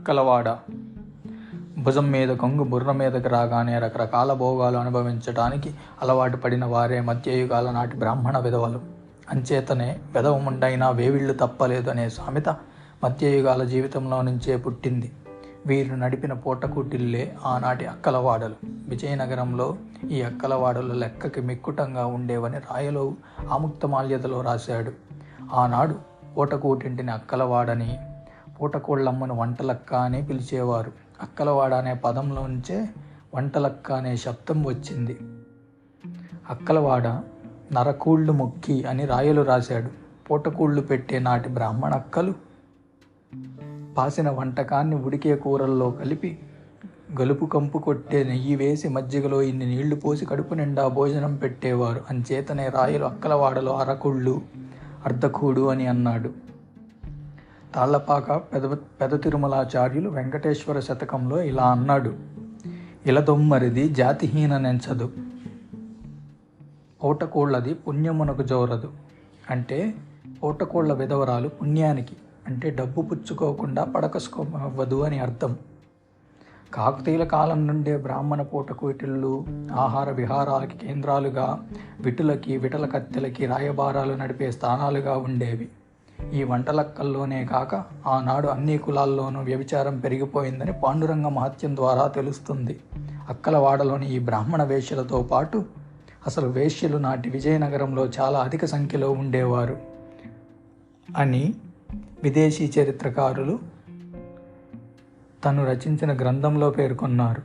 అక్కలవాడ. భుజం మీద కొంగు బుర్ర మీదకి రాగానే రకరకాల భోగాలు అనుభవించటానికి అలవాటు పడిన వారే మధ్యయుగాల నాటి బ్రాహ్మణ విధవలు. అంచేతనే విధవముండైనా వేవిళ్ళు తప్పలేదు అనే సామెత మధ్యయుగాల జీవితంలో నుంచే పుట్టింది. వీరు నడిపిన పూటకూటిల్లే ఆనాటి అక్కలవాడలు. విజయనగరంలో ఈ అక్కలవాడలు లెక్కకి మిక్కుటంగా ఉండేవని రాయలు ఆముక్తమాల్యదలో రాశాడు. ఆనాడు పూటకూటింటిని అక్కలవాడని, పూటకోళ్ళమ్మను వంటలక్క అని పిలిచేవారు. అక్కలవాడ అనే పదంలోంచే వంటలక్క అనే శబ్దం వచ్చింది. అక్కలవాడ నరకూళ్ళు మొక్కి అని రాయలు రాశాడు. పూటకూళ్ళు పెట్టే నాటి బ్రాహ్మణక్కలు పాసిన వంటకాన్ని ఉడికే కూరల్లో కలిపి గలుపు కంపు కొట్టే నెయ్యి వేసి మజ్జిగలో ఇన్ని నీళ్లు పోసి కడుపు నిండా భోజనం పెట్టేవారు. అంచేతనే రాయలు అక్కలవాడలో అరకుళ్ళు అర్ధకూడు అని అన్నాడు. తాళ్లపాక పెద తిరుమలాచార్యులు వెంకటేశ్వర శతకంలో ఇలా అన్నాడు: ఇలదొమ్మరిది జాతిహీన నెంచదు, పూటకోళ్ళది పుణ్యమునకు జోరదు. అంటే పూటకోళ్ళ విధవరాలు పుణ్యానికి, అంటే డబ్బు పుచ్చుకోకుండా పడకసుకోవద్దు అని అర్థం. కాకతీయుల కాలం నుండే బ్రాహ్మణ పూటకూటిళ్ళు ఆహార విహారాలకి కేంద్రాలుగా, విటల కత్తెలకి రాయబారాలు నడిపే స్థానాలుగా ఉండేవి. ఈ వంటలక్కల్లోనే కాక ఆనాడు అన్ని కులాల్లోనూ వ్యభిచారం పెరిగిపోయిందని పాండురంగ మహత్యం ద్వారా తెలుస్తుంది. అక్కలవాడలోని ఈ బ్రాహ్మణ వేశ్యలతో పాటు అసలు వేశ్యలు నాటి విజయనగరంలో చాలా అధిక సంఖ్యలో ఉండేవారు అని విదేశీ చరిత్రకారులు తను రచించిన గ్రంథంలో పేర్కొన్నారు.